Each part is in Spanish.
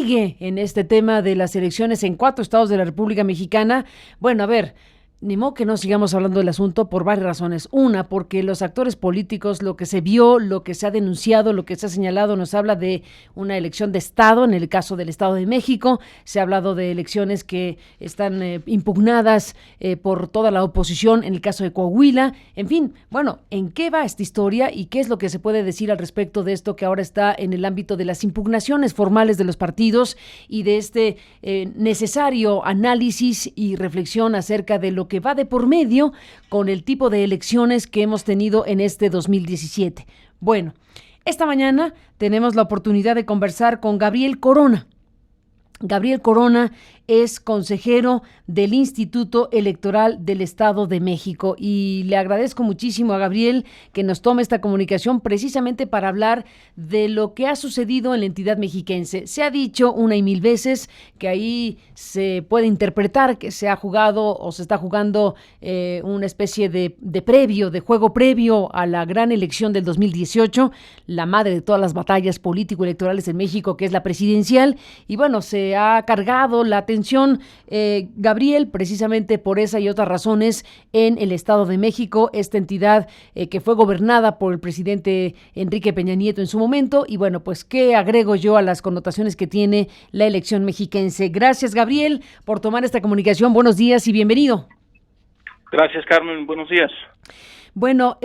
sigue en este tema de las elecciones en 4 estados de la República Mexicana. Bueno, a ver, ni modo que no sigamos hablando del asunto por varias razones. Una, porque los actores políticos, lo que se vio, lo que se ha denunciado, lo que se ha señalado, nos habla de una elección de Estado, en el caso del Estado de México. Se ha hablado de elecciones que están impugnadas por toda la oposición, en el caso de Coahuila. En fin, bueno, ¿en qué va esta historia y qué es lo que se puede decir al respecto de esto que ahora está en el ámbito de las impugnaciones formales de los partidos y de este necesario análisis y reflexión acerca de lo que va de por medio con el tipo de elecciones que hemos tenido en este 2017? Bueno, esta mañana tenemos la oportunidad de conversar con Gabriel Corona. Gabriel Corona es consejero del Instituto Electoral del Estado de México y le agradezco muchísimo a Gabriel que nos tome esta comunicación precisamente para hablar de lo que ha sucedido en la entidad mexiquense. Se ha dicho una y mil veces que ahí se puede interpretar que se ha jugado o se está jugando una especie de previo, de juego previo a la gran elección del 2018, la madre de todas las batallas político-electorales en México, que es la presidencial, y bueno, se ha cargado la atención, Gabriel, precisamente por esa y otras razones en el Estado de México, esta entidad que fue gobernada por el presidente Enrique Peña Nieto en su momento. Y bueno, pues, ¿qué agrego yo a las connotaciones que tiene la elección mexiquense? Gracias, Gabriel, por tomar esta comunicación. Buenos días y bienvenido. Gracias, Carmen. Buenos días. Bueno,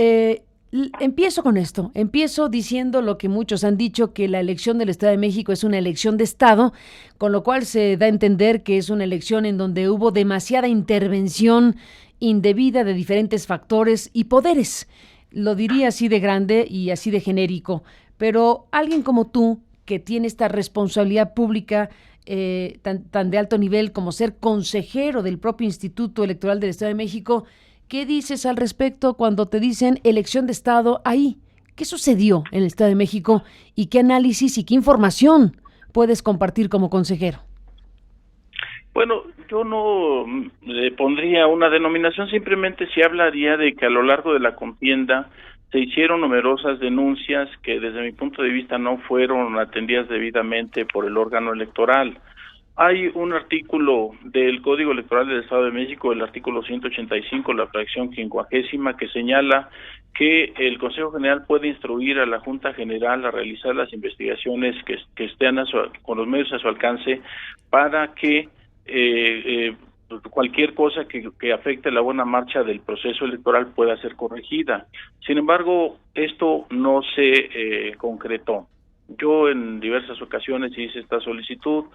empiezo con esto, empiezo diciendo lo que muchos han dicho, que la elección del Estado de México es una elección de Estado, con lo cual se da a entender que es una elección en donde hubo demasiada intervención indebida de diferentes factores y poderes. Lo diría así de grande y así de genérico, pero alguien como tú, que tiene esta responsabilidad pública tan de alto nivel como ser consejero del propio Instituto Electoral del Estado de México, ¿qué dices al respecto cuando te dicen elección de Estado ahí? ¿Qué sucedió en el Estado de México y qué análisis y qué información puedes compartir como consejero? Bueno, yo no le pondría una denominación, simplemente se hablaría de que a lo largo de la contienda se hicieron numerosas denuncias que desde mi punto de vista no fueron atendidas debidamente por el órgano electoral. Hay un artículo del Código Electoral del Estado de México, el artículo 185, la fracción 50, que señala que el Consejo General puede instruir a la Junta General a realizar las investigaciones que estén con los medios a su alcance para que cualquier cosa que afecte la buena marcha del proceso electoral pueda ser corregida. Sin embargo, esto no se concretó. Yo en diversas ocasiones hice esta solicitud,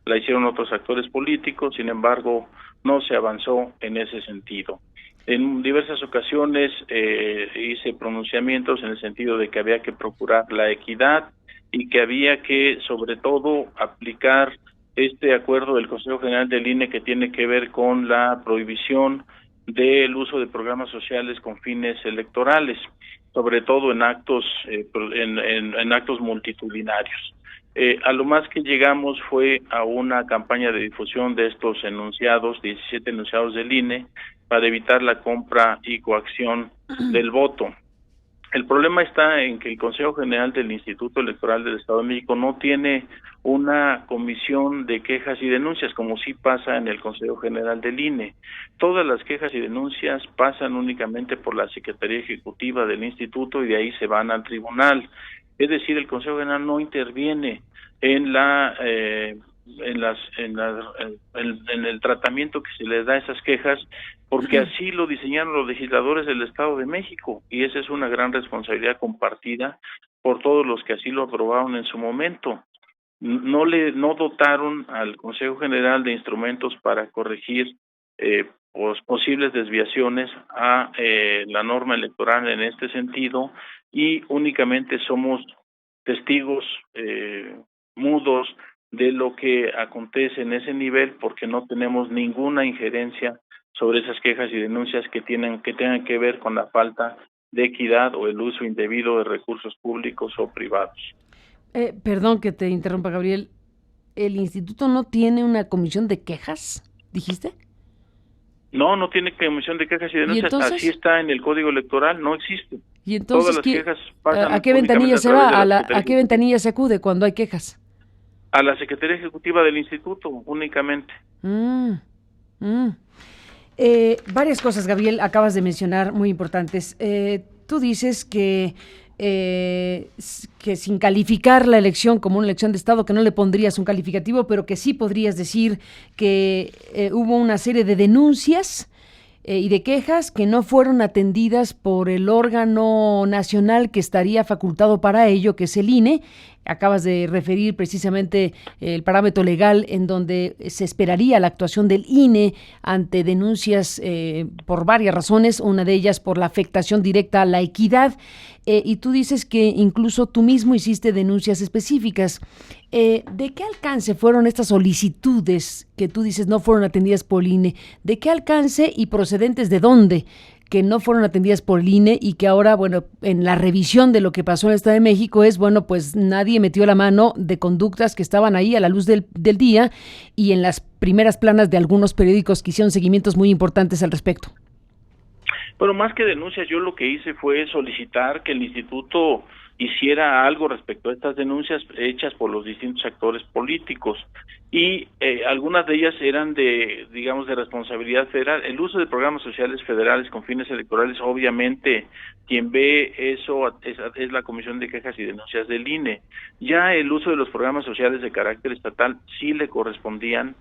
la hicieron otros actores políticos, sin embargo, no se avanzó en ese sentido. En diversas ocasiones hice pronunciamientos en el sentido de que había que procurar la equidad y que había que, sobre todo, aplicar este acuerdo del Consejo General del INE que tiene que ver con la prohibición del uso de programas sociales con fines electorales, sobre todo en actos en actos multitudinarios. A lo más que llegamos fue a una campaña de difusión de estos enunciados, 17 enunciados del INE, para evitar la compra y coacción del voto. El problema está en que el Consejo General del Instituto Electoral del Estado de México no tiene una comisión de quejas y denuncias, como sí pasa en el Consejo General del INE. Todas las quejas y denuncias pasan únicamente por la Secretaría Ejecutiva del Instituto y de ahí se van al tribunal. Es decir, el Consejo General no interviene en el tratamiento que se les da a esas quejas, porque así lo diseñaron los legisladores del Estado de México, y esa es una gran responsabilidad compartida por todos los que así lo aprobaron en su momento. No dotaron al Consejo General de instrumentos para corregir posibles desviaciones a la norma electoral en este sentido, y únicamente somos testigos mudos de lo que acontece en ese nivel, porque no tenemos ninguna injerencia sobre esas quejas y denuncias que tengan que ver con la falta de equidad o el uso indebido de recursos públicos o privados. Perdón que te interrumpa, Gabriel. ¿El instituto no tiene una comisión de quejas, dijiste? No tiene comisión de quejas y denuncias. Así está en el Código Electoral, no existe. ¿Y entonces todas las quejas pasan a qué ventanilla se va? ¿A qué ventanilla se acude cuando hay quejas? A la Secretaría Ejecutiva del Instituto, únicamente. Mm, mm. Varias cosas, Gabriel, acabas de mencionar muy importantes. Tú dices que sin calificar la elección como una elección de Estado, que no le pondrías un calificativo, pero que sí podrías decir que hubo una serie de denuncias y de quejas que no fueron atendidas por el órgano nacional que estaría facultado para ello, que es el INE. Acabas de referir precisamente el parámetro legal en donde se esperaría la actuación del INE ante denuncias por varias razones, una de ellas por la afectación directa a la equidad, y tú dices que incluso tú mismo hiciste denuncias específicas. ¿De qué alcance fueron estas solicitudes que tú dices no fueron atendidas por el INE? ¿De qué alcance y procedentes de dónde? Que no fueron atendidas por el INE y que ahora, bueno, en la revisión de lo que pasó en el Estado de México es, bueno, pues nadie metió la mano de conductas que estaban ahí a la luz del día y en las primeras planas de algunos periódicos que hicieron seguimientos muy importantes al respecto. Bueno, más que denuncias, yo lo que hice fue solicitar que el instituto hiciera algo respecto a estas denuncias hechas por los distintos actores políticos, y algunas de ellas eran de, digamos, de responsabilidad federal. El uso de programas sociales federales con fines electorales, obviamente quien ve eso es la Comisión de Quejas y Denuncias del INE. Ya el uso de los programas sociales de carácter estatal sí le corresponden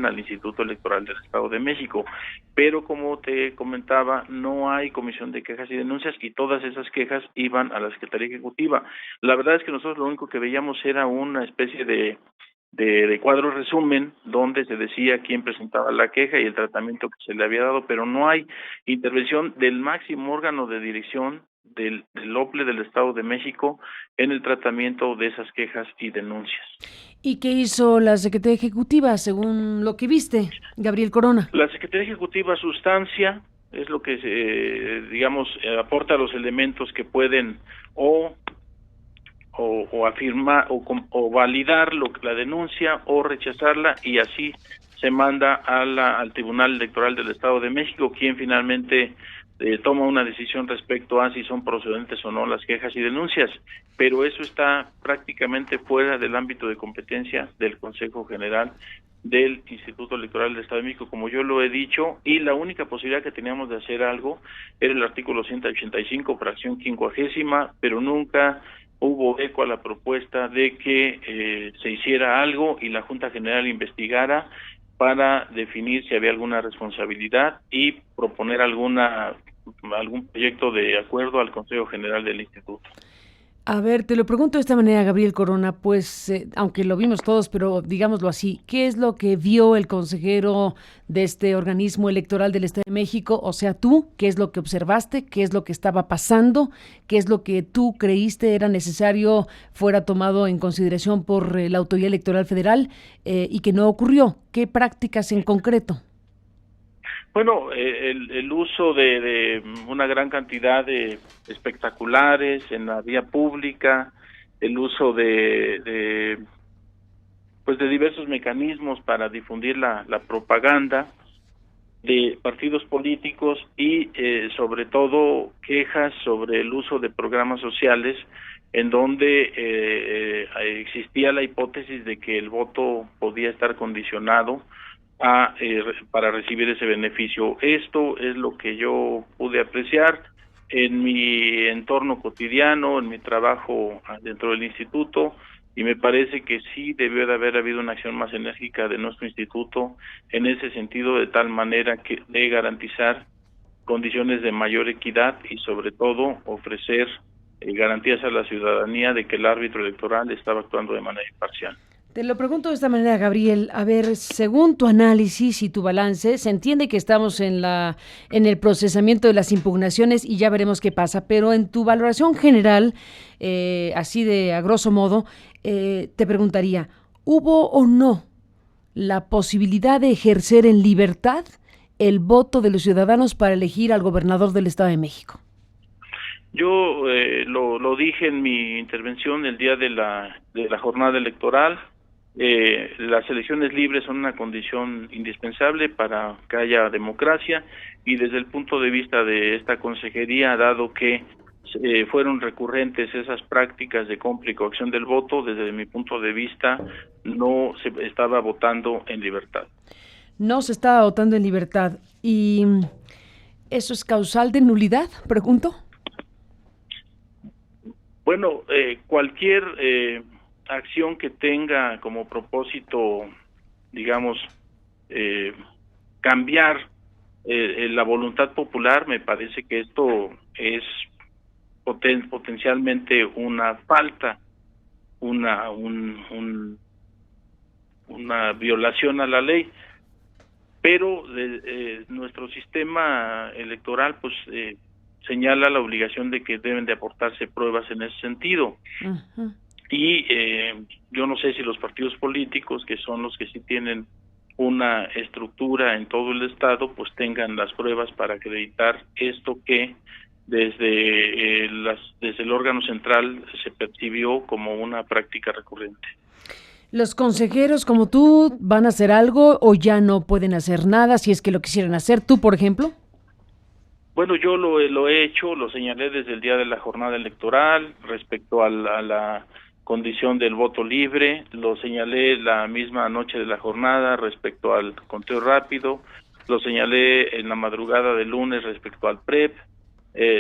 al Instituto Electoral del Estado de México, pero como te comentaba, no hay Comisión de Quejas y Denuncias y todas esas quejas iban a la Secretaría Ejecutiva. La verdad es que nosotros lo único que veíamos era una especie de cuadro resumen donde se decía quién presentaba la queja y el tratamiento que se le había dado, pero no hay intervención del máximo órgano de dirección del OPLE del Estado de México en el tratamiento de esas quejas y denuncias. ¿Y qué hizo la Secretaría Ejecutiva, según lo que viste, Gabriel Corona? La Secretaría Ejecutiva sustancia, es lo que digamos, aporta los elementos que pueden o afirmar o validar la denuncia o rechazarla, y así se manda al Tribunal Electoral del Estado de México, quien finalmente toma una decisión respecto a si son procedentes o no las quejas y denuncias, pero eso está prácticamente fuera del ámbito de competencia del Consejo General del Instituto Electoral del Estado de México, como yo lo he dicho, y la única posibilidad que teníamos de hacer algo era el artículo 185, fracción 50, pero nunca hubo eco a la propuesta de que se hiciera algo y la Junta General investigara para definir si había alguna responsabilidad y proponer algún proyecto de acuerdo al Consejo General del Instituto. A ver, te lo pregunto de esta manera, Gabriel Corona, pues aunque lo vimos todos, pero digámoslo así, ¿qué es lo que vio el consejero de este organismo electoral del Estado de México? O sea, tú, ¿qué es lo que observaste? ¿Qué es lo que estaba pasando? ¿Qué es lo que tú creíste era necesario fuera tomado en consideración por la Autoridad Electoral Federal y que no ocurrió? ¿Qué prácticas en concreto? Bueno, el uso de una gran cantidad de espectaculares en la vía pública, el uso de diversos mecanismos para difundir la propaganda de partidos políticos y sobre todo quejas sobre el uso de programas sociales en donde existía la hipótesis de que el voto podía estar condicionado para recibir ese beneficio. Esto es lo que yo pude apreciar en mi entorno cotidiano, en mi trabajo dentro del instituto, y me parece que sí debió de haber habido una acción más enérgica de nuestro instituto en ese sentido, de tal manera que de garantizar condiciones de mayor equidad y sobre todo ofrecer garantías a la ciudadanía de que el árbitro electoral estaba actuando de manera imparcial. Te lo pregunto de esta manera, Gabriel. A ver, según tu análisis y tu balance, se entiende que estamos en el procesamiento de las impugnaciones y ya veremos qué pasa, pero en tu valoración general, así de a grosso modo, te preguntaría, ¿hubo o no la posibilidad de ejercer en libertad el voto de los ciudadanos para elegir al gobernador del Estado de México? Yo lo dije en mi intervención el día de la jornada electoral. Las elecciones libres son una condición indispensable para que haya democracia, y desde el punto de vista de esta consejería, dado que fueron recurrentes esas prácticas de compra y coacción del voto. Desde mi punto de vista, no se estaba votando en libertad. No se estaba votando en libertad. ¿Y eso es causal de nulidad? Pregunto. Bueno, cualquier acción que tenga como propósito, digamos, cambiar la voluntad popular, me parece que esto es potencialmente una falta, una violación a la ley, pero nuestro sistema electoral pues señala la obligación de que deben de aportarse pruebas en ese sentido. Uh-huh. Y yo no sé si los partidos políticos, que son los que sí tienen una estructura en todo el estado, pues tengan las pruebas para acreditar esto que desde el órgano central se percibió como una práctica recurrente. ¿Los consejeros como tú van a hacer algo o ya no pueden hacer nada si es que lo quisieran hacer? ¿Tú, por ejemplo? Bueno, yo lo he hecho, lo señalé desde el día de la jornada electoral respecto a la condición del voto libre, lo señalé la misma noche de la jornada respecto al conteo rápido, lo señalé en la madrugada del lunes respecto al PREP,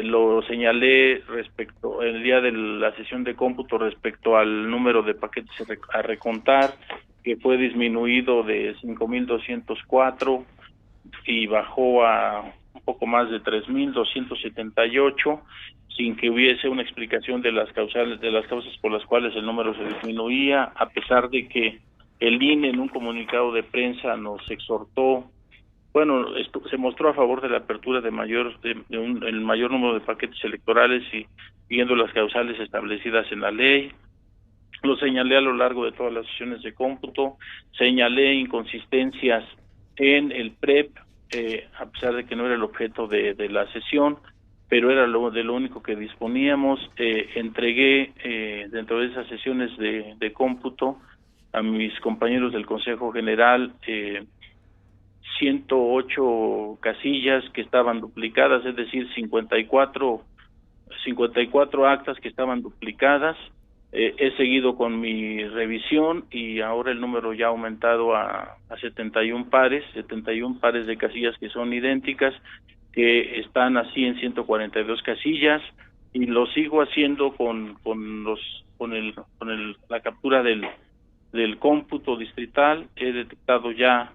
lo señalé respecto el día de la sesión de cómputo respecto al número de paquetes a recontar, que fue disminuido de 5,204 y bajó a un poco más de 3,278, sin que hubiese una explicación de las causas por las cuales el número se disminuía, a pesar de que el INE en un comunicado de prensa nos exhortó, bueno, se mostró a favor de la apertura de el mayor número de paquetes electorales y siguiendo las causales establecidas en la ley. Lo señalé a lo largo de todas las sesiones de cómputo, señalé inconsistencias en el PREP, a pesar de que no era el objeto de la sesión, pero era lo único que disponíamos. Entregué dentro de esas sesiones de cómputo a mis compañeros del Consejo General 108 casillas que estaban duplicadas, es decir, 54 actas que estaban duplicadas. He seguido con mi revisión y ahora el número ya ha aumentado a 71 pares de casillas que son idénticas, que están así en 142 casillas, y lo sigo haciendo con la captura del cómputo distrital. He detectado ya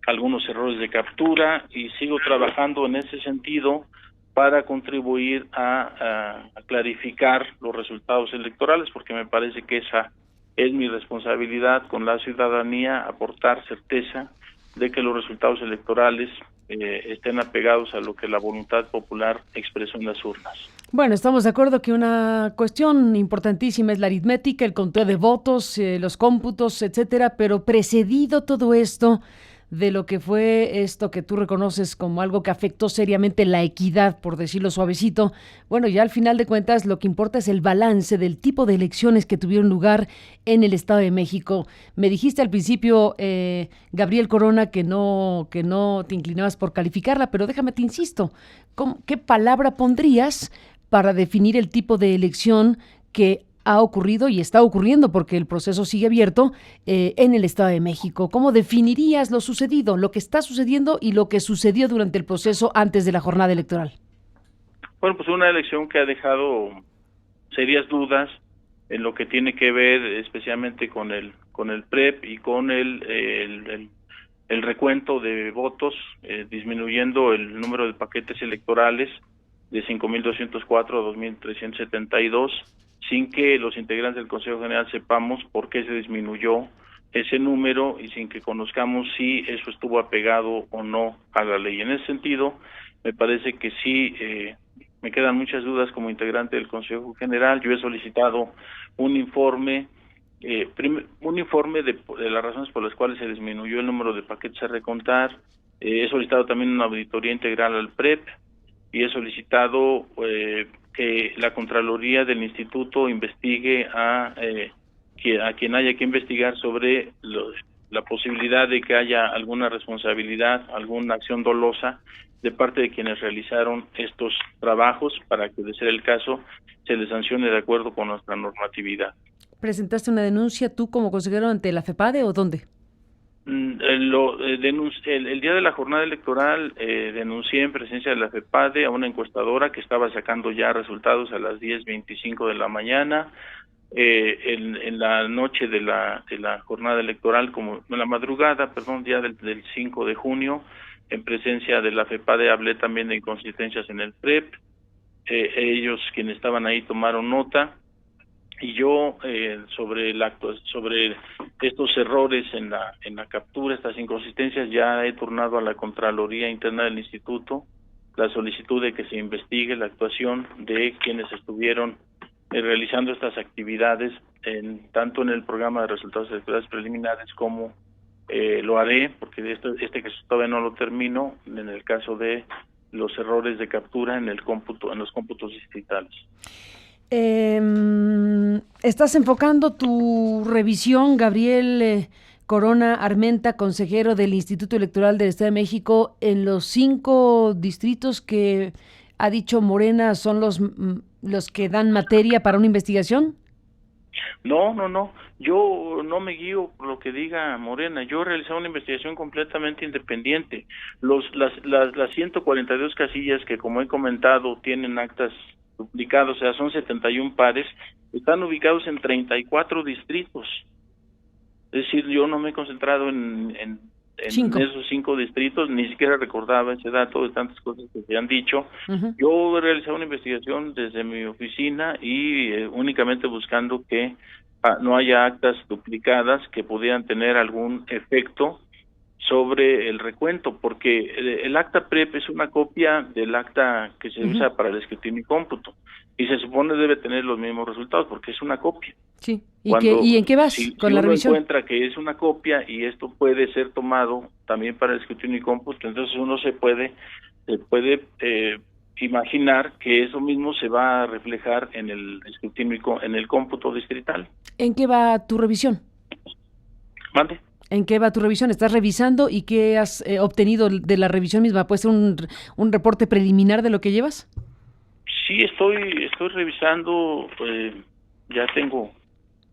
algunos errores de captura y sigo trabajando en ese sentido para contribuir a clarificar los resultados electorales, porque me parece que esa es mi responsabilidad con la ciudadanía, aportar certeza de que los resultados electorales estén apegados a lo que la voluntad popular expresó en las urnas. Bueno, estamos de acuerdo que una cuestión importantísima es la aritmética, el conteo de votos, los cómputos, etcétera, pero precedido todo esto de lo que fue esto que tú reconoces como algo que afectó seriamente la equidad, por decirlo suavecito, bueno, ya al final de cuentas lo que importa es el balance del tipo de elecciones que tuvieron lugar en el Estado de México. Me dijiste al principio, Gabriel Corona, que no te inclinabas por calificarla, pero déjame te insisto, ¿qué palabra pondrías para definir el tipo de elección que ha ocurrido y está ocurriendo, porque el proceso sigue abierto en el Estado de México? ¿Cómo definirías lo sucedido, lo que está sucediendo y lo que sucedió durante el proceso antes de la jornada electoral? Bueno, pues una elección que ha dejado serias dudas en lo que tiene que ver especialmente con el PREP y con el recuento de votos, disminuyendo el número de paquetes electorales de 5,204 a 2,372, sin que los integrantes del Consejo General sepamos por qué se disminuyó ese número y sin que conozcamos si eso estuvo apegado o no a la ley. En ese sentido, me parece que sí, me quedan muchas dudas como integrante del Consejo General. Yo he solicitado un informe de las razones por las cuales se disminuyó el número de paquetes a recontar. He solicitado también una auditoría integral al PREP y he solicitado que la Contraloría del Instituto investigue a quien haya que investigar sobre la posibilidad de que haya alguna responsabilidad, alguna acción dolosa de parte de quienes realizaron estos trabajos para que, de ser el caso, se les sancione de acuerdo con nuestra normatividad. ¿Presentaste una denuncia tú como consejero ante la FEPADE o dónde? El día de la jornada electoral denuncié en presencia de la FEPADE a una encuestadora que estaba sacando ya resultados a las 10:25 de la mañana. En la noche de la jornada electoral, como en la madrugada, día del 5 de junio, en presencia de la FEPADE hablé también de inconsistencias en el PREP. Ellos, quienes estaban ahí, tomaron nota, y yo sobre estos errores en la captura, estas inconsistencias, ya he turnado a la Contraloría Interna del Instituto la solicitud de que se investigue la actuación de quienes estuvieron realizando estas actividades, tanto en el programa de resultados electorales preliminares como lo haré, porque este caso todavía no lo termino, en el caso de los errores de captura en los cómputos distritales. Estás enfocando tu revisión, Gabriel Corona Armenta, consejero del Instituto Electoral del Estado de México, en los 5 distritos que ha dicho Morena son los que dan materia para una investigación. No. Yo no me guío por lo que diga Morena. Yo he realizado una investigación completamente independiente. Las 142 casillas que, como he comentado, tienen actas duplicadas, o sea, son 71 pares, están ubicados en 34 distritos. Es decir, yo no me he concentrado en esos 5 distritos, ni siquiera recordaba ese dato de tantas cosas que se han dicho. Uh-huh. Yo he realizado una investigación desde mi oficina y únicamente buscando que no haya actas duplicadas que pudieran tener algún efecto sobre el recuento, porque el acta PREP es una copia del acta que se usa para el escrutinio y cómputo, y se supone debe tener los mismos resultados porque es una copia. Sí. ¿Y en qué vas con la revisión? Si uno encuentra que es una copia y esto puede ser tomado también para el escrutinio y cómputo, entonces uno se puede imaginar que eso mismo se va a reflejar en el escrutinio en el cómputo distrital. ¿En qué va tu revisión? ¿Mande? ¿En qué va tu revisión? ¿Estás revisando y qué has obtenido de la revisión misma? ¿Puede ser un reporte preliminar de lo que llevas? Sí, estoy revisando, ya tengo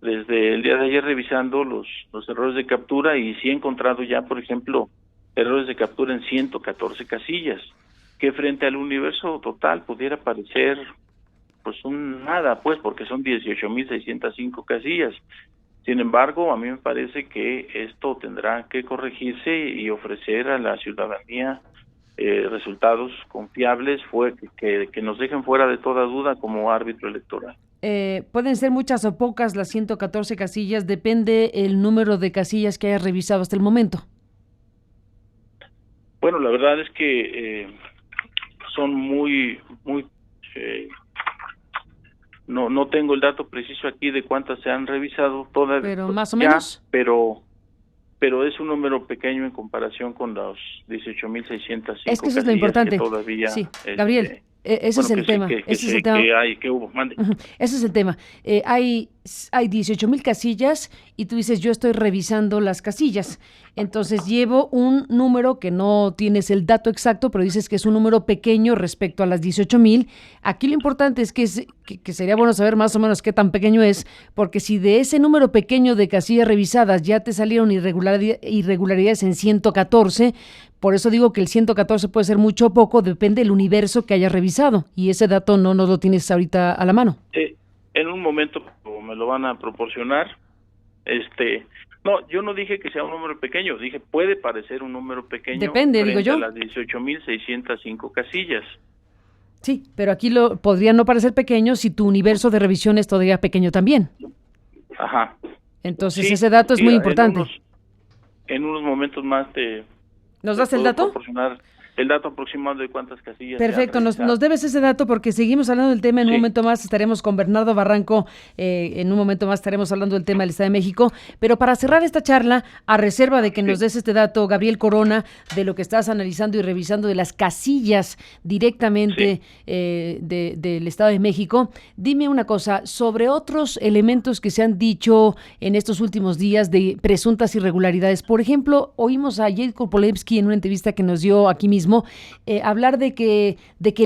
desde el día de ayer revisando los errores de captura, y sí he encontrado ya, por ejemplo, errores de captura en 114 casillas, que frente al universo total pudiera parecer pues un nada, pues, porque son 18,605 casillas. Sin embargo, a mí me parece que esto tendrá que corregirse y ofrecer a la ciudadanía resultados confiables, que nos dejen fuera de toda duda como árbitro electoral. Pueden ser muchas o pocas las 114 casillas, depende el número de casillas que hayas revisado hasta el momento. Bueno, la verdad es que son muy no tengo el dato preciso aquí de cuántas se han revisado todas. Pero más o menos. Pero es un número pequeño en comparación con los 18,605. Es que eso es lo importante. Todavía, sí, Gabriel, ese es el tema. Ese es el tema. ¿Qué hubo? Mande. Ese es el tema. Hay 18,000 casillas y tú dices, yo estoy revisando las casillas. Entonces llevo un número que no tienes el dato exacto, pero dices que es un número pequeño respecto a las 18,000. Aquí lo importante es que sería bueno saber más o menos qué tan pequeño es, porque si de ese número pequeño de casillas revisadas ya te salieron irregularidades en 114, por eso digo que el 114 puede ser mucho o poco, depende del universo que hayas revisado, y ese dato no nos lo tienes ahorita a la mano. En un momento me lo van a proporcionar. No, yo no dije que sea un número pequeño, dije puede parecer un número pequeño. Depende, digo yo. A las 18,605 casillas. Sí, pero aquí podría no parecer pequeño si tu universo de revisión es todavía pequeño también. Ajá. Entonces sí, ese dato es muy importante. En unos momentos más ¿Nos das el dato? Proporcionar el dato aproximado de cuántas casillas. Perfecto, nos debes ese dato porque seguimos hablando del tema en un momento más. Estaremos con Bernardo Barranco, en un momento más estaremos hablando del tema del Estado de México, pero para cerrar esta charla, a reserva de que nos des este dato, Gabriel Corona, de lo que estás analizando y revisando de las casillas directamente del Estado de México, dime una cosa, sobre otros elementos que se han dicho en estos últimos días de presuntas irregularidades. Por ejemplo, oímos a Jade Kopolevsky en una entrevista que nos dio aquí mismo, hablar de que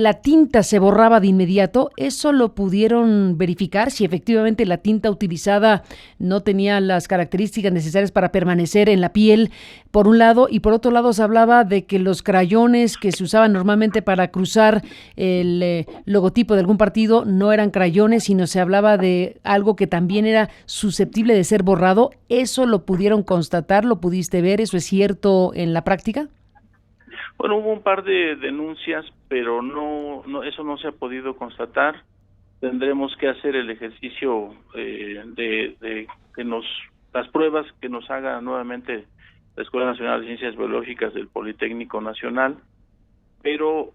la tinta se borraba de inmediato. ¿Eso lo pudieron verificar? Si efectivamente la tinta utilizada no tenía las características necesarias para permanecer en la piel, por un lado, y por otro lado se hablaba de que los crayones que se usaban normalmente para cruzar el logotipo de algún partido no eran crayones, sino se hablaba de algo que también era susceptible de ser borrado. ¿Eso lo pudieron constatar? ¿Lo pudiste ver? ¿Eso es cierto en la práctica? Bueno, hubo un par de denuncias, pero no eso no se ha podido constatar. Tendremos que hacer el ejercicio de que las pruebas que nos haga nuevamente la Escuela Nacional de Ciencias Biológicas del Politécnico Nacional, pero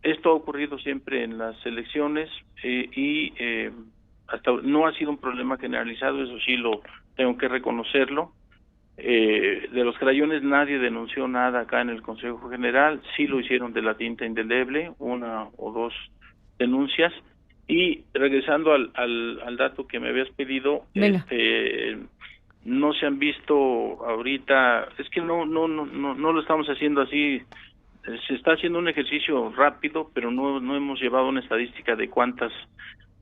esto ha ocurrido siempre en las elecciones y hasta no ha sido un problema generalizado, eso sí lo tengo que reconocerlo. De los crayones nadie denunció nada acá en el Consejo General, sí lo hicieron de la tinta indeleble, una o dos denuncias. Y regresando al dato que me habías pedido, no se han visto ahorita, es que no lo estamos haciendo así, se está haciendo un ejercicio rápido, pero no hemos llevado una estadística de cuántas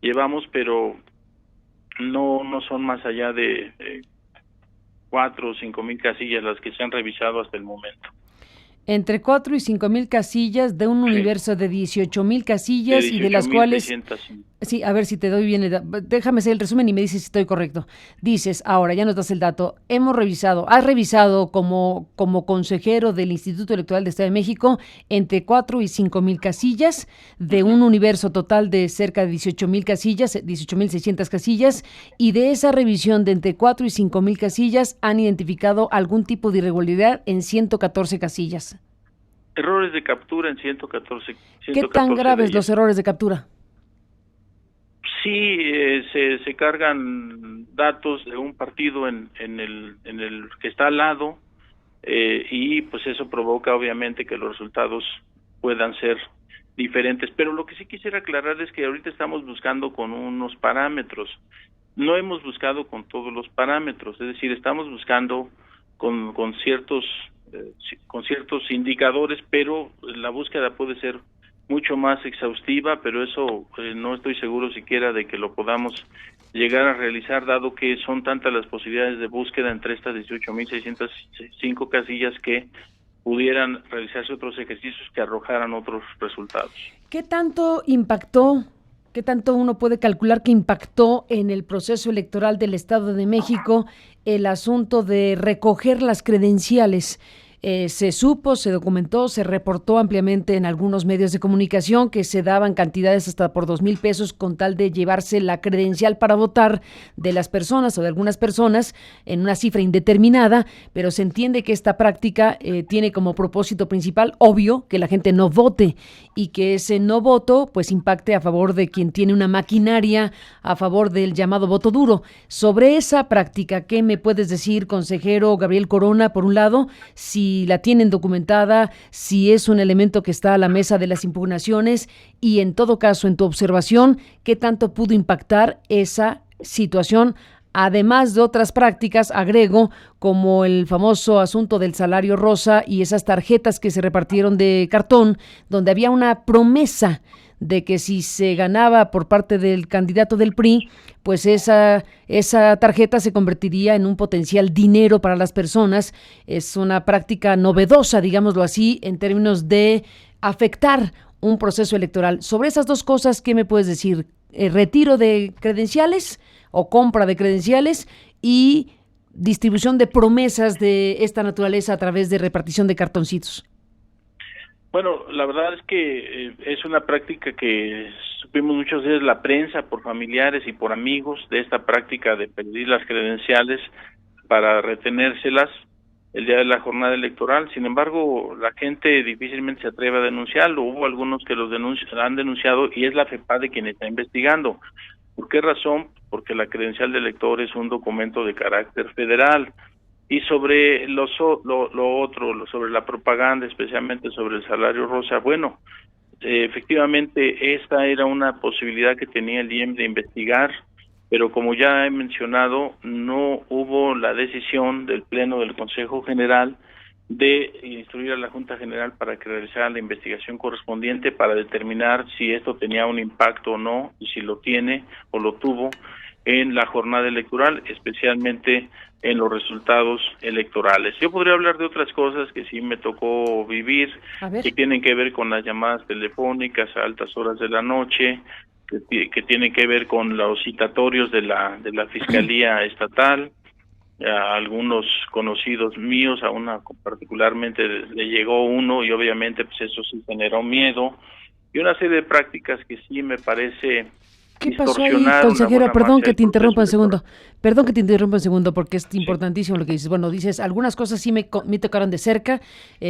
llevamos, pero no son más allá de 4 o 5 mil casillas las que se han revisado hasta el momento. Entre 4 y 5 mil casillas de un universo de 18,000 casillas y de las cuales... 605. Sí, a ver si te doy bien déjame hacer el resumen y me dices si estoy correcto. Dices, ahora ya nos das el dato, has revisado como consejero del Instituto Electoral de Estado de México entre 4 y 5 mil casillas de un universo total de cerca de 18,000 casillas, 18,600 casillas, y de esa revisión de entre 4 y 5 mil casillas han identificado algún tipo de irregularidad en 114 casillas. Errores de captura en 114. ¿Qué tan graves los errores de captura? Sí, se cargan datos de un partido en el que está al lado y pues eso provoca obviamente que los resultados puedan ser diferentes. Pero lo que sí quisiera aclarar es que ahorita estamos buscando con unos parámetros. No hemos buscado con todos los parámetros, es decir, estamos buscando con ciertos indicadores, pero la búsqueda puede ser mucho más exhaustiva, pero eso no estoy seguro siquiera de que lo podamos llegar a realizar, dado que son tantas las posibilidades de búsqueda entre estas 18,605 casillas que pudieran realizarse otros ejercicios que arrojaran otros resultados. ¿Qué tanto impactó, qué tanto uno puede calcular que impactó en el proceso electoral del Estado de México el asunto de recoger las credenciales? Se supo, se documentó, se reportó ampliamente en algunos medios de comunicación que se daban cantidades hasta por 2,000 pesos con tal de llevarse la credencial para votar de las personas o de algunas personas en una cifra indeterminada, pero se entiende que esta práctica tiene como propósito principal, obvio, que la gente no vote y que ese no voto pues impacte a favor de quien tiene una maquinaria a favor del llamado voto duro. Sobre esa práctica, ¿qué me puedes decir, consejero Gabriel Corona, por un lado, si la tienen documentada, si es un elemento que está a la mesa de las impugnaciones y en todo caso, en tu observación, qué tanto pudo impactar esa situación, además de otras prácticas, agrego, como el famoso asunto del salario rosa y esas tarjetas que se repartieron de cartón, donde había una promesa de que si se ganaba por parte del candidato del PRI, pues esa tarjeta se convertiría en un potencial dinero para las personas. Es una práctica novedosa, digámoslo así, en términos de afectar un proceso electoral. Sobre esas dos cosas, ¿qué me puedes decir? Retiro de credenciales o compra de credenciales y distribución de promesas de esta naturaleza a través de repartición de cartoncitos. Bueno, la verdad es que es una práctica que supimos muchas veces la prensa, por familiares y por amigos, de esta práctica de pedir las credenciales para retenérselas. el día de la jornada electoral. Sin embargo, la gente difícilmente se atreve a denunciarlo. Hubo algunos que los han denunciado y es la FEPADE quien está investigando. ¿Por qué razón? Porque la credencial de elector es un documento de carácter federal. Y sobre lo otro, sobre la propaganda, especialmente sobre el salario rosa, bueno, efectivamente esta era una posibilidad que tenía el IEM de investigar, pero como ya he mencionado, no hubo la decisión del Pleno del Consejo General de instruir a la Junta General para que realizara la investigación correspondiente para determinar si esto tenía un impacto o no, y si lo tiene o lo tuvo en la jornada electoral, especialmente en los resultados electorales. Yo podría hablar de otras cosas que sí me tocó vivir, que tienen que ver con las llamadas telefónicas a altas horas de la noche, que tienen que ver con los citatorios de la Fiscalía Estatal. A algunos conocidos míos, a una particularmente le llegó uno y obviamente pues eso sí generó miedo, y una serie de prácticas que sí me parece. ¿Qué pasó ahí, consejero? Perdón que te interrumpa un segundo. Perdón que te interrumpa un segundo porque es importantísimo lo que dices. Bueno, dices, algunas cosas sí me tocaron de cerca,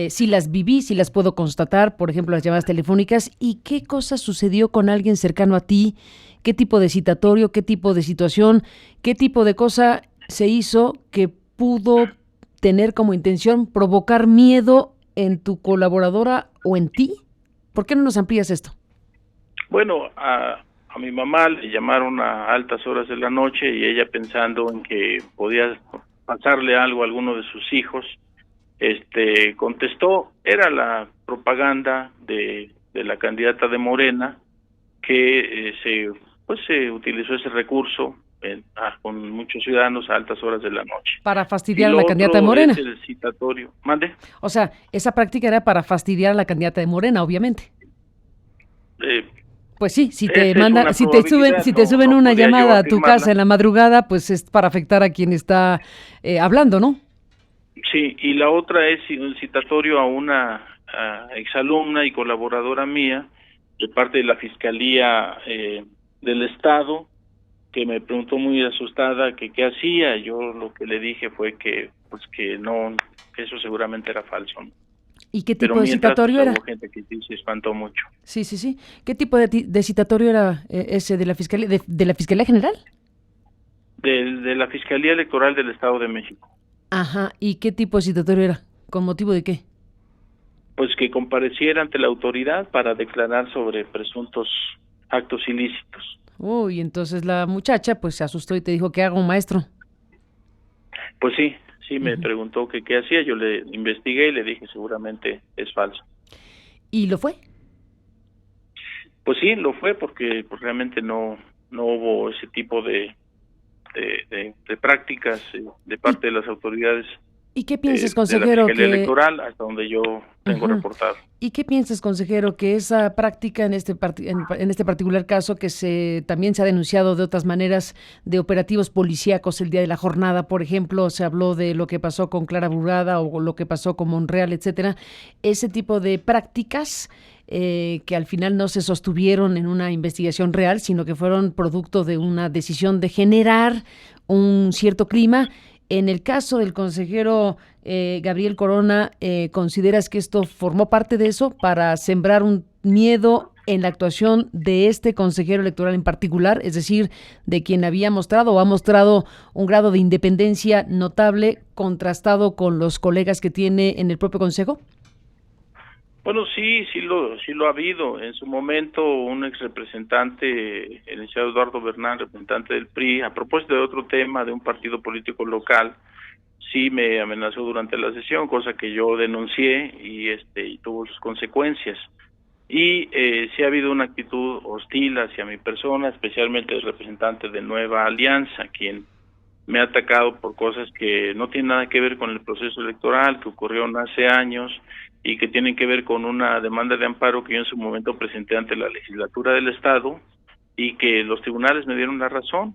sí las viví, sí las puedo constatar, por ejemplo, las llamadas telefónicas. ¿Y qué cosa sucedió con alguien cercano a ti? ¿Qué tipo de citatorio, qué tipo de situación, qué tipo de cosa se hizo que pudo tener como intención provocar miedo en tu colaboradora o en ti? ¿Por qué no nos amplías esto? Bueno, a mi mamá le llamaron a altas horas de la noche y ella, pensando en que podía pasarle algo a alguno de sus hijos, contestó. Era la propaganda de la candidata de Morena, que se utilizó ese recurso con muchos ciudadanos a altas horas de la noche. Para fastidiar a la candidata de Morena. Es el citatorio. ¿Mande? O sea, esa práctica era para fastidiar a la candidata de Morena, obviamente. Pues sí, si te mandan, si te suben una llamada a tu casa en la madrugada, pues es para afectar a quien está hablando, ¿no? Sí, y la otra es un citatorio a una exalumna y colaboradora mía de parte de la Fiscalía del Estado, que me preguntó muy asustada que qué hacía. Yo lo que le dije fue que no, que eso seguramente era falso, ¿no? ¿Y qué tipo de citatorio era? Hubo gente que se espantó mucho. Sí. ¿Qué tipo de citatorio era ese de la Fiscalía, de la Fiscalía General? De la Fiscalía Electoral del Estado de México. Ajá, ¿y qué tipo de citatorio era? ¿Con motivo de qué? Pues que compareciera ante la autoridad para declarar sobre presuntos actos ilícitos. Uy, entonces la muchacha pues se asustó y te dijo, ¿qué hago, maestro? Pues sí, me preguntó que qué hacía. Yo le investigué y le dije, seguramente es falso. ¿Y lo fue? Pues sí, lo fue, porque pues realmente no hubo ese tipo de prácticas de parte de las autoridades. ¿Y qué piensas, consejero? De la Fiscalía Electoral, hasta donde yo tengo reportado. ¿Y qué piensas, consejero, que esa práctica en este particular caso, que también se ha denunciado de otras maneras, de operativos policíacos el día de la jornada, por ejemplo, se habló de lo que pasó con Clara Burgada o lo que pasó con Monreal, etcétera, ese tipo de prácticas que al final no se sostuvieron en una investigación real, sino que fueron producto de una decisión de generar un cierto clima? En el caso del consejero Gabriel Corona, ¿consideras que esto formó parte de eso para sembrar un miedo en la actuación de este consejero electoral en particular, es decir, de quien había mostrado o ha mostrado un grado de independencia notable contrastado con los colegas que tiene en el propio consejo? Bueno, sí lo ha habido. En su momento, un ex representante, el licenciado Eduardo Bernal, representante del PRI, a propósito de otro tema de un partido político local, sí me amenazó durante la sesión, cosa que yo denuncié y tuvo sus consecuencias. Y sí ha habido una actitud hostil hacia mi persona, especialmente el representante de Nueva Alianza, quien me ha atacado por cosas que no tienen nada que ver con el proceso electoral, que ocurrieron hace años y que tienen que ver con una demanda de amparo que yo en su momento presenté ante la legislatura del Estado y que los tribunales me dieron la razón.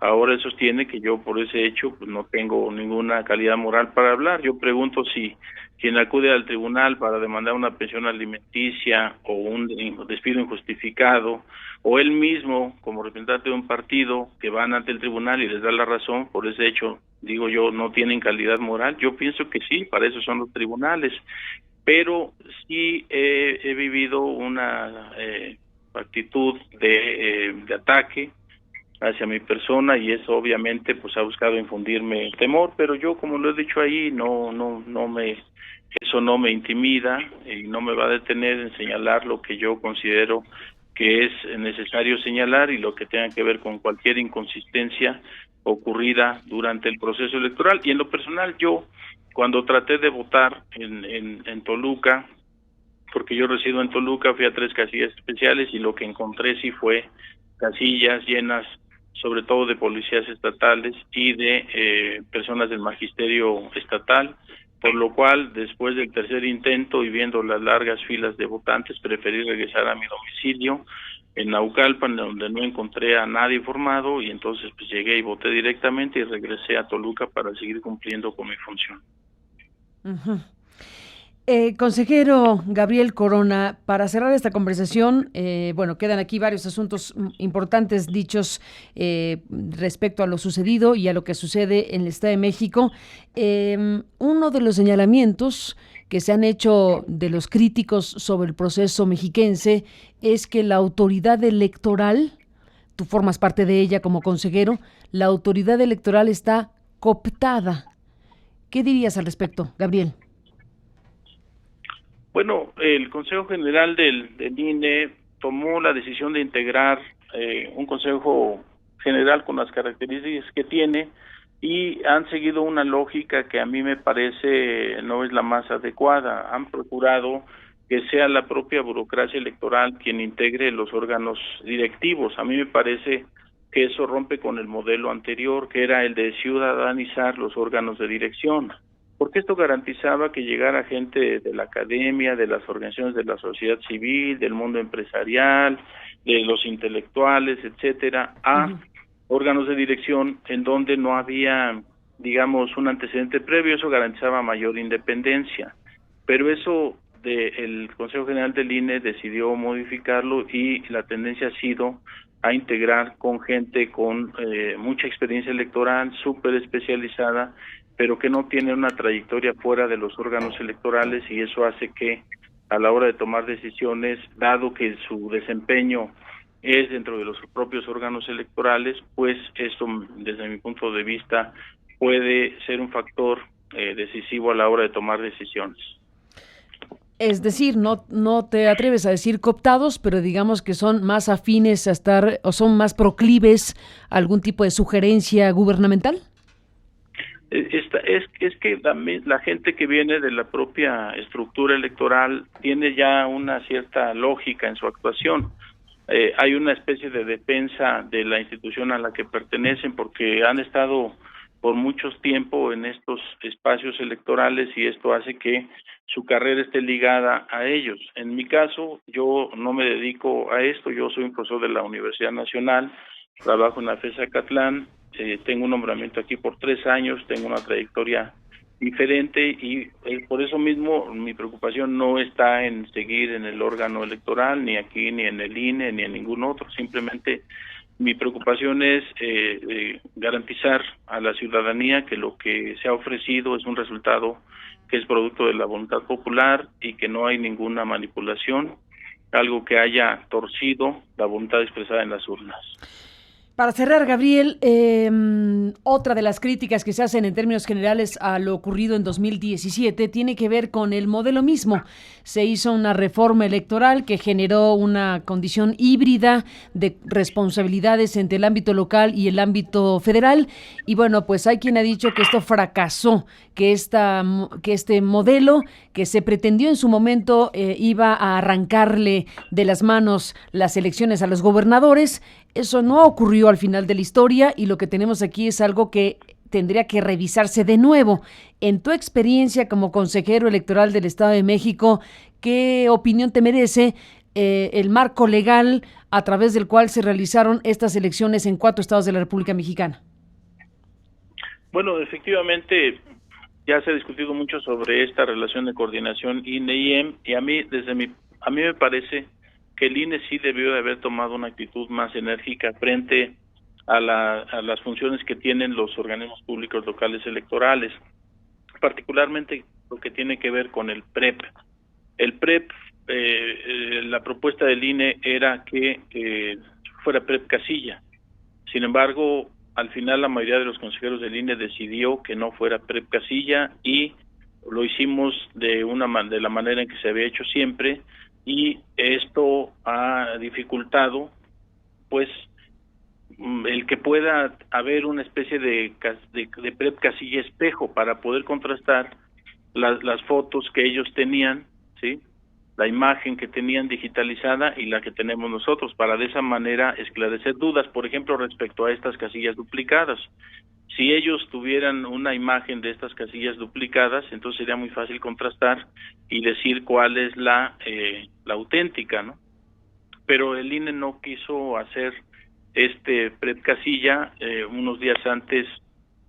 Ahora él sostiene que yo por ese hecho pues no tengo ninguna calidad moral para hablar. Yo pregunto si quien acude al tribunal para demandar una pensión alimenticia o un despido injustificado, o él mismo como representante de un partido que van ante el tribunal y les da la razón por ese hecho, digo yo, no tienen calidad moral. Yo pienso que sí, para eso son los tribunales, pero sí he vivido una actitud de ataque hacia mi persona, y eso obviamente pues ha buscado infundirme temor, pero yo, como lo he dicho ahí, eso no me intimida y no me va a detener en señalar lo que yo considero que es necesario señalar y lo que tenga que ver con cualquier inconsistencia ocurrida durante el proceso electoral. Y en lo personal, yo cuando traté de votar en Toluca, porque yo resido en Toluca, fui a 3 casillas especiales y lo que encontré sí fue casillas llenas sobre todo de policías estatales y de personas del magisterio estatal, por lo cual después del tercer intento y viendo las largas filas de votantes, preferí regresar a mi domicilio en Naucalpan, donde no encontré a nadie informado, y entonces pues llegué y voté directamente y regresé a Toluca para seguir cumpliendo con mi función. Uh-huh. Consejero Gabriel Corona, para cerrar esta conversación, bueno, quedan aquí varios asuntos importantes dichos respecto a lo sucedido y a lo que sucede en el Estado de México. Uno de los señalamientos que se han hecho de los críticos sobre el proceso mexiquense es que la autoridad electoral, tú formas parte de ella como consejero, la autoridad electoral está cooptada. ¿Qué dirías al respecto, Gabriel? Bueno, el Consejo General del INE tomó la decisión de integrar un Consejo General con las características que tiene, y han seguido una lógica que a mí me parece no es la más adecuada. Han procurado que sea la propia burocracia electoral quien integre los órganos directivos. A mí me parece que eso rompe con el modelo anterior, que era el de ciudadanizar los órganos de dirección, porque esto garantizaba que llegara gente de la academia, de las organizaciones de la sociedad civil, del mundo empresarial, de los intelectuales, etcétera, a órganos de dirección en donde no había, digamos, un antecedente previo. Eso garantizaba mayor independencia, pero eso el Consejo General del INE decidió modificarlo, y la tendencia ha sido a integrar con gente con mucha experiencia electoral, súper especializada, pero que no tiene una trayectoria fuera de los órganos electorales, y eso hace que a la hora de tomar decisiones, dado que su desempeño es dentro de los propios órganos electorales, pues esto, desde mi punto de vista, puede ser un factor decisivo a la hora de tomar decisiones. Es decir, no te atreves a decir cooptados, pero digamos que son más afines a estar, o son más proclives a algún tipo de sugerencia gubernamental. Es que la gente que viene de la propia estructura electoral tiene ya una cierta lógica en su actuación. Hay una especie de defensa de la institución a la que pertenecen, porque han estado por mucho tiempo en estos espacios electorales, y esto hace que su carrera esté ligada a ellos. En mi caso, yo no me dedico a esto. Yo soy un profesor de la Universidad Nacional, trabajo en la FES Acatlán, tengo un nombramiento aquí por 3 años, tengo una trayectoria diferente, y por eso mismo mi preocupación no está en seguir en el órgano electoral, ni aquí, ni en el INE, ni en ningún otro. Simplemente mi preocupación es garantizar a la ciudadanía que lo que se ha ofrecido es un resultado que es producto de la voluntad popular y que no hay ninguna manipulación, algo que haya torcido la voluntad expresada en las urnas. Para cerrar, Gabriel, otra de las críticas que se hacen en términos generales a lo ocurrido en 2017 tiene que ver con el modelo mismo. Se hizo una reforma electoral que generó una condición híbrida de responsabilidades entre el ámbito local y el ámbito federal. Y bueno, pues hay quien ha dicho que esto fracasó, que este modelo que se pretendió en su momento iba a arrancarle de las manos las elecciones a los gobernadores. Eso no ocurrió al final de la historia, y lo que tenemos aquí es algo que tendría que revisarse de nuevo. En tu experiencia como consejero electoral del Estado de México, ¿qué opinión te merece el marco legal a través del cual se realizaron estas elecciones en 4 estados de la República Mexicana. Bueno, efectivamente, ya se ha discutido mucho sobre esta relación de coordinación INE-IEM, y a mí me parece que el INE sí debió de haber tomado una actitud más enérgica frente a las funciones que tienen los organismos públicos locales electorales, particularmente lo que tiene que ver con el PREP. El PREP, la propuesta del INE era que fuera PREP casilla. Sin embargo, al final la mayoría de los consejeros del INE decidió que no fuera PREP casilla, y lo hicimos de la manera en que se había hecho siempre, y esto ha dificultado pues el que pueda haber una especie de PREP casilla espejo para poder contrastar las fotos que ellos tenían, ¿sí?, la imagen que tenían digitalizada y la que tenemos nosotros, para de esa manera esclarecer dudas, por ejemplo, respecto a estas casillas duplicadas. Si ellos tuvieran una imagen de estas casillas duplicadas, entonces sería muy fácil contrastar y decir cuál es la auténtica, ¿no? Pero el INE no quiso hacer este PREP casilla. Unos días antes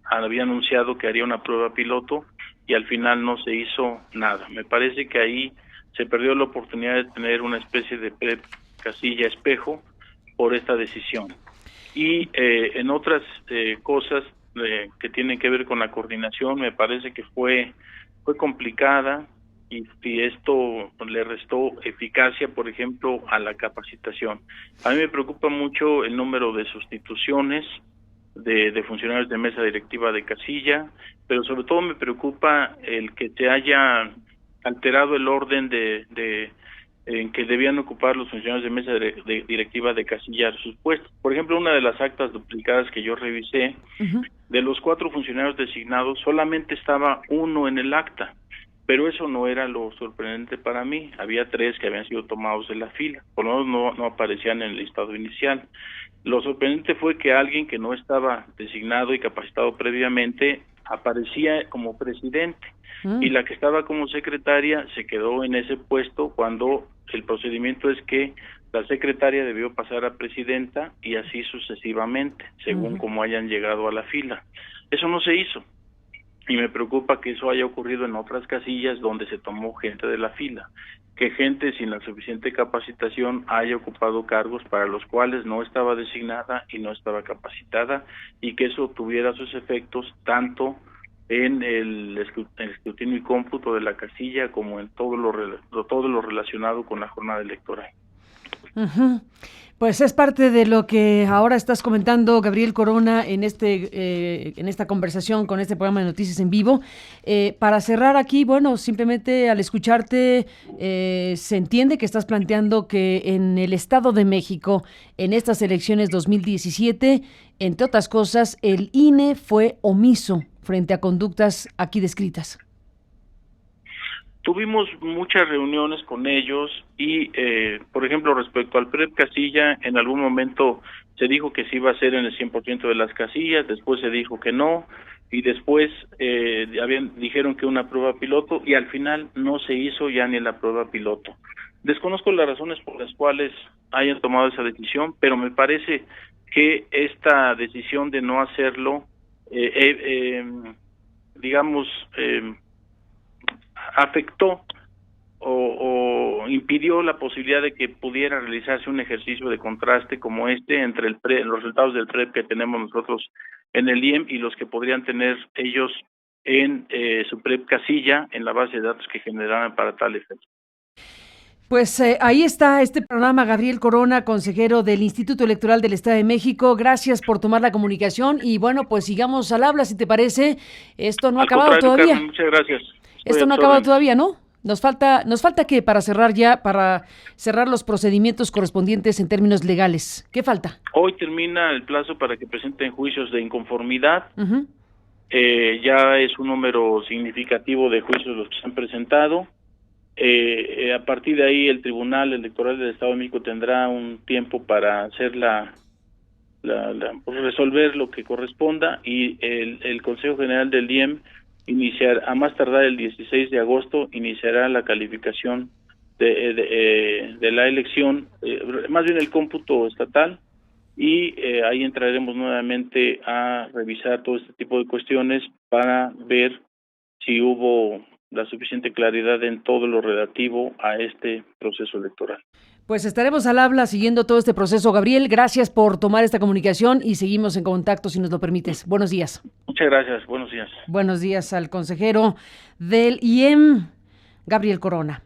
había anunciado que haría una prueba piloto y al final no se hizo nada. Me parece que ahí se perdió la oportunidad de tener una especie de PREP casilla espejo por esta decisión. Y en otras cosas que tienen que ver con la coordinación, me parece que fue complicada, y esto le restó eficacia, por ejemplo, a la capacitación. A mí me preocupa mucho el número de sustituciones de funcionarios de mesa directiva de casilla, pero sobre todo me preocupa el que se haya alterado el orden en que debían ocupar los funcionarios de mesa directiva de casilla sus puestos. Por ejemplo, una de las actas duplicadas que yo revisé, de los 4 funcionarios designados, solamente estaba uno en el acta, pero eso no era lo sorprendente para mí. Había 3 que habían sido tomados de la fila, por lo menos no aparecían en el listado inicial. Lo sorprendente fue que alguien que no estaba designado y capacitado previamente aparecía como presidente, y la que estaba como secretaria se quedó en ese puesto cuando el procedimiento es que la secretaria debió pasar a presidenta y así sucesivamente, según como hayan llegado a la fila. Eso no se hizo, y me preocupa que eso haya ocurrido en otras casillas donde se tomó gente de la fila, que gente sin la suficiente capacitación haya ocupado cargos para los cuales no estaba designada y no estaba capacitada, y que eso tuviera sus efectos tanto en el escrutinio y cómputo de la casilla como en todo lo relacionado con la jornada electoral. Pues es parte de lo que ahora estás comentando, Gabriel Corona, en esta conversación con este programa de Noticias en Vivo. Para cerrar aquí, bueno, simplemente al escucharte se entiende que estás planteando que en el Estado de México, en estas elecciones 2017, entre otras cosas, el INE fue omiso frente a conductas aquí descritas. Tuvimos muchas reuniones con ellos y, por ejemplo, respecto al PREP casilla, en algún momento se dijo que se iba a hacer en el 100% de las casillas, después se dijo que no, y después dijeron que una prueba piloto, y al final no se hizo ya ni la prueba piloto. Desconozco las razones por las cuales hayan tomado esa decisión, pero me parece que esta decisión de no hacerlo, afectó o impidió la posibilidad de que pudiera realizarse un ejercicio de contraste como este entre los resultados del PREP que tenemos nosotros en el IEM y los que podrían tener ellos en su PREP casilla en la base de datos que generaran para tal efecto. Pues ahí está este programa. Gabriel Corona, consejero del Instituto Electoral del Estado de México. Gracias por tomar la comunicación y bueno, pues sigamos al habla, si te parece. Esto no ha acabado todavía. Carmen, muchas gracias. Esto no ha acabado todavía, ¿no? Nos falta ¿qué para cerrar los procedimientos correspondientes en términos legales? ¿Qué falta? Hoy termina el plazo para que presenten juicios de inconformidad. Ya es un número significativo de juicios los que se han presentado. A partir de ahí el Tribunal Electoral del Estado de México tendrá un tiempo para hacer resolver lo que corresponda, y el Consejo General del IEM a más tardar el 16 de agosto iniciará la calificación de la elección, más bien el cómputo estatal, y ahí entraremos nuevamente a revisar todo este tipo de cuestiones para ver si hubo la suficiente claridad en todo lo relativo a este proceso electoral. Pues estaremos al habla siguiendo todo este proceso. Gabriel, gracias por tomar esta comunicación y seguimos en contacto si nos lo permites. Buenos días. Muchas gracias, buenos días. Buenos días al consejero del IEM, Gabriel Corona.